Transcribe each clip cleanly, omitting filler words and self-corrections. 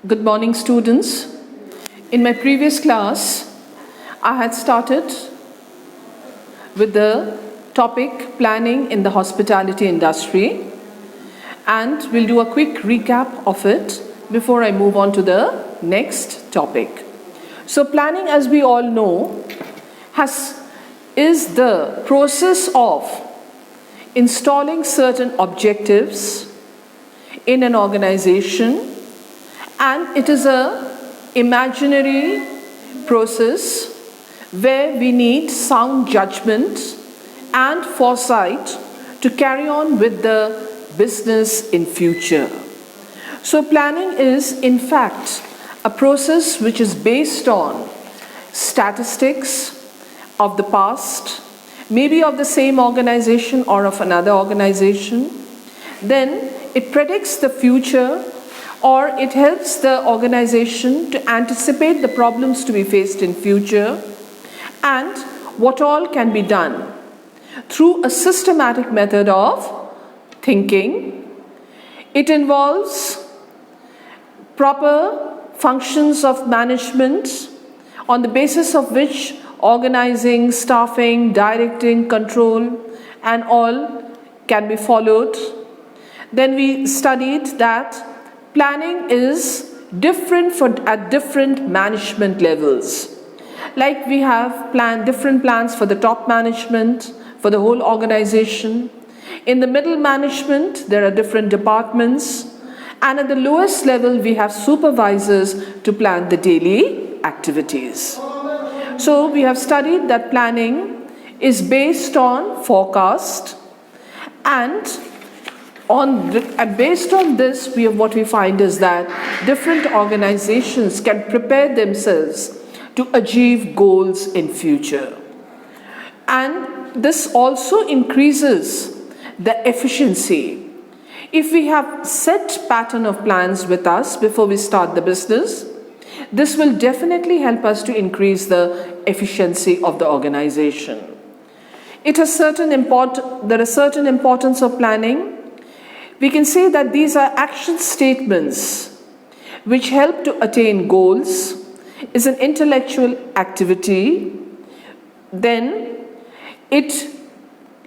Good morning, students. In my previous class, I had started with the topic planning in the hospitality industry, and we'll do a quick recap of it before I move on to the next topic. So planning, as we all know, is the process of installing certain objectives in an organization, and it is an imaginary process where we need sound judgment and foresight to carry on with the business in future. So planning is in fact a process which is based on statistics of the past, maybe of the same organization or of another organization. Then it predicts the future, or it helps the organization to anticipate the problems to be faced in future and what all can be done through a systematic method of thinking. It involves proper functions of management on the basis of which organizing, staffing, directing, control and all can be followed. Then we studied that planning is different at different management levels. Like we have different plans for the top management, for the whole organization. In the middle management, there are different departments. And at the lowest level, we have supervisors to plan the daily activities. So we have studied that planning is based on forecast, and based on this, what we find is that different organizations can prepare themselves to achieve goals in future. And this also increases the efficiency. If we have set pattern of plans with us before we start the business, this will definitely help us to increase the efficiency of the organization. There is certain importance of planning. We can say that these are action statements which help to attain goals, is an intellectual activity. Then it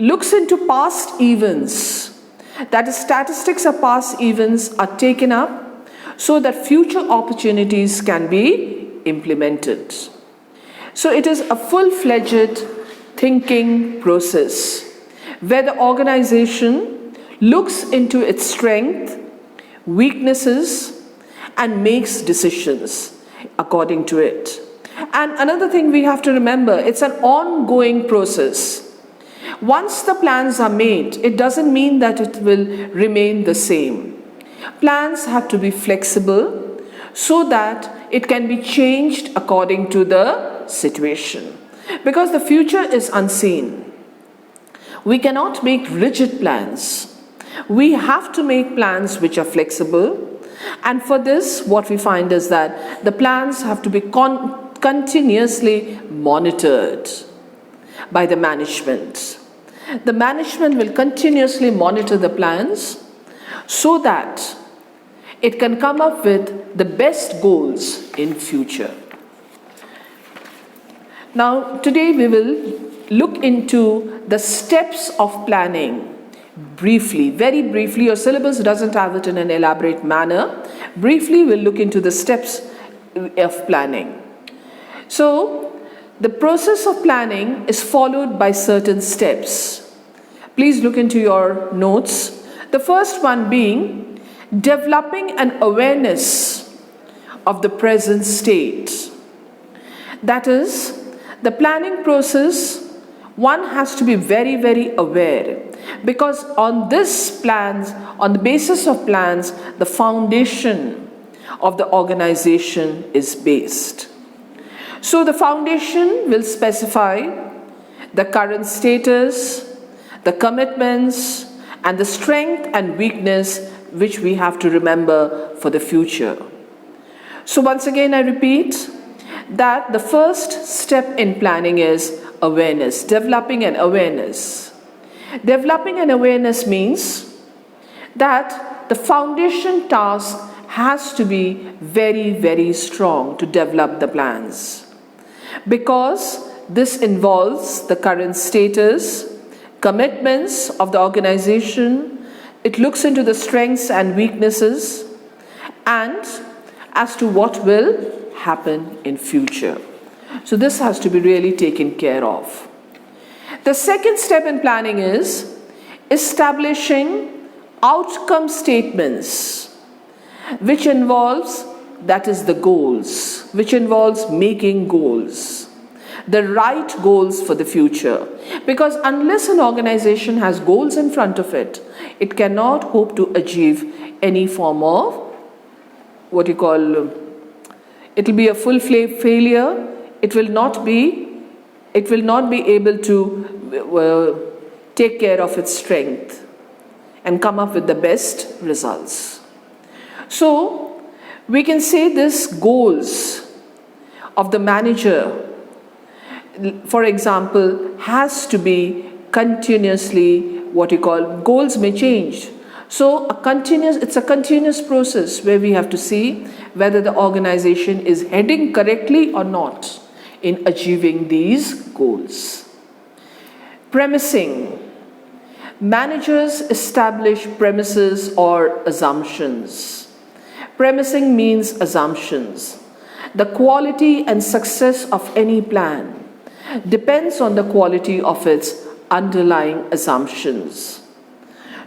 looks into past events, that is, statistics of past events are taken up so that future opportunities can be implemented. So it is a full-fledged thinking process where the organization looks into its strength, weaknesses, and makes decisions according to it. And another thing we have to remember, it's an ongoing process. Once the plans are made, it doesn't mean that it will remain the same. Plans have to be flexible so that it can be changed according to the situation. Because the future is unseen. We cannot make rigid plans. We have to make plans which are flexible, and for this what we find is that the plans have to be continuously monitored by the management. The management will continuously monitor the plans so that it can come up with the best goals in future. Now today we will look into the steps of planning. Briefly, very briefly, your syllabus doesn't have it in an elaborate manner. Briefly, we'll look into the steps of planning. So, the process of planning is followed by certain steps. Please look into your notes. The first one being developing an awareness of the present state. That is, the planning process, one has to be very, very aware, because on the basis of plans, the foundation of the organization is based. So the foundation will specify the current status, the commitments, and the strength and weakness which we have to remember for the future. So once again, I repeat that the first step in planning is awareness, developing an awareness. Developing an awareness means that the foundation task has to be very, very strong to develop the plans, because this involves the current status, commitments of the organization. It looks into the strengths and weaknesses and as to what will happen in future. So this has to be really taken care of. The second step in planning is establishing outcome statements, which involves, that is the goals, which involves making goals, the right goals for the future. Because unless an organization has goals in front of it, it cannot hope to achieve any form of what you call, it will be a full failure. It will not be able to take care of its strength and come up with the best results. So we can say this goals of the manager, for example, has to be continuously what you call, goals may change. So it's a continuous process where we have to see whether the organization is heading correctly or not in achieving these goals. Premising. Managers establish premises or assumptions. Premising means assumptions. The quality and success of any plan depends on the quality of its underlying assumptions.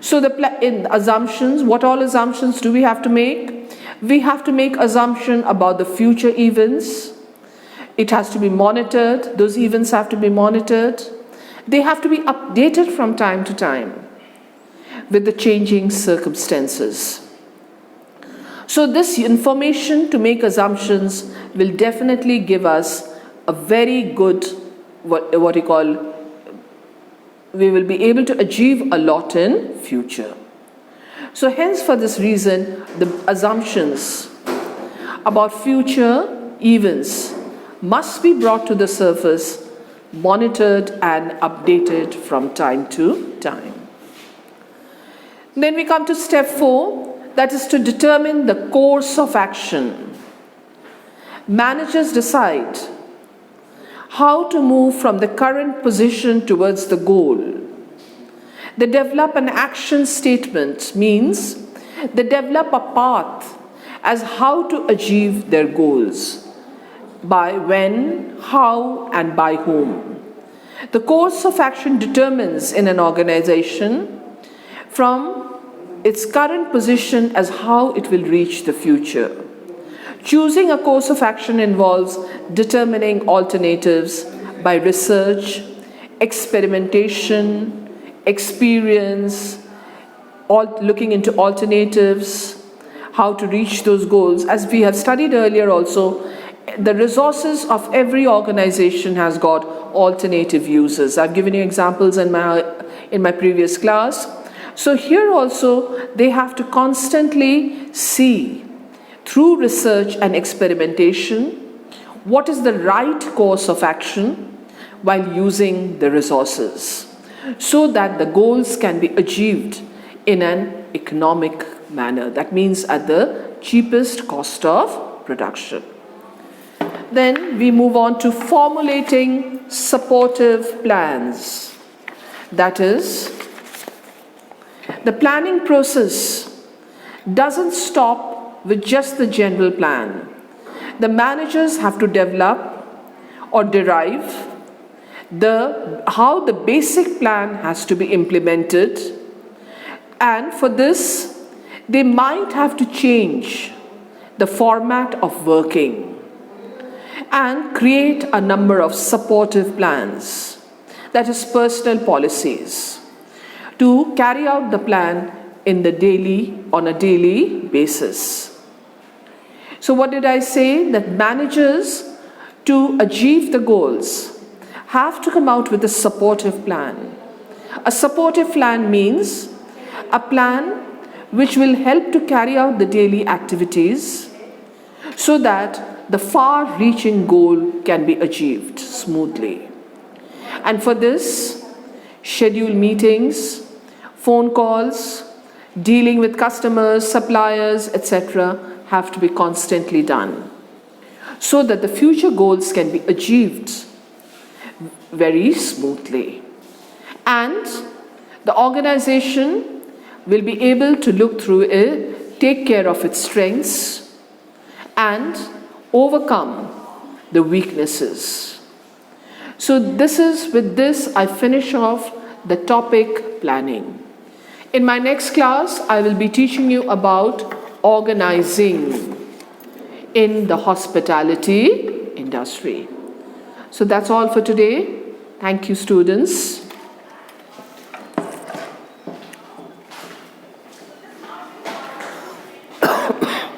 So in assumptions, what all assumptions do we have to make? We have to make assumption about the future events. It has to be monitored. Those events have to be monitored. They have to be updated from time to time with the changing circumstances. So this information to make assumptions will definitely give us a very good, what you call, we will be able to achieve a lot in future. So hence, for this reason, the assumptions about future events must be brought to the surface, monitored and updated from time to time. Then we come to step 4, that is to determine the course of action. Managers decide how to move from the current position towards the goal. They develop an action statement, means they develop a path as how to achieve their goals, by when, how, and by whom. The course of action determines in an organization from its current position as how it will reach the future. Choosing a course of action involves determining alternatives by research, experimentation, experience, looking into alternatives, how to reach those goals. As we have studied earlier also, the resources of every organization has got alternative uses. I've given you examples in my previous class. So here also they have to constantly see through research and experimentation what is the right course of action while using the resources, so that the goals can be achieved in an economic manner. That means at the cheapest cost of production. Then we move on to formulating supportive plans. That is, the planning process doesn't stop with just the general plan. The managers have to develop or derive how the basic plan has to be implemented, and for this they might have to change the format of working and create a number of supportive plans, that is personal policies, to carry out the plan on a daily basis. So what did I say? That managers, to achieve the goals, have to come out with a supportive plan. A supportive plan means a plan which will help to carry out the daily activities so that the far-reaching goal can be achieved smoothly. And for this, schedule meetings, phone calls, dealing with customers, suppliers, etc., have to be constantly done so that the future goals can be achieved very smoothly. And the organization will be able to look through it, take care of its strengths, and overcome the weaknesses. So with this I finish off the topic planning. In my next class, I will be teaching you about organizing in the hospitality industry. So that's all for today. Thank you, students.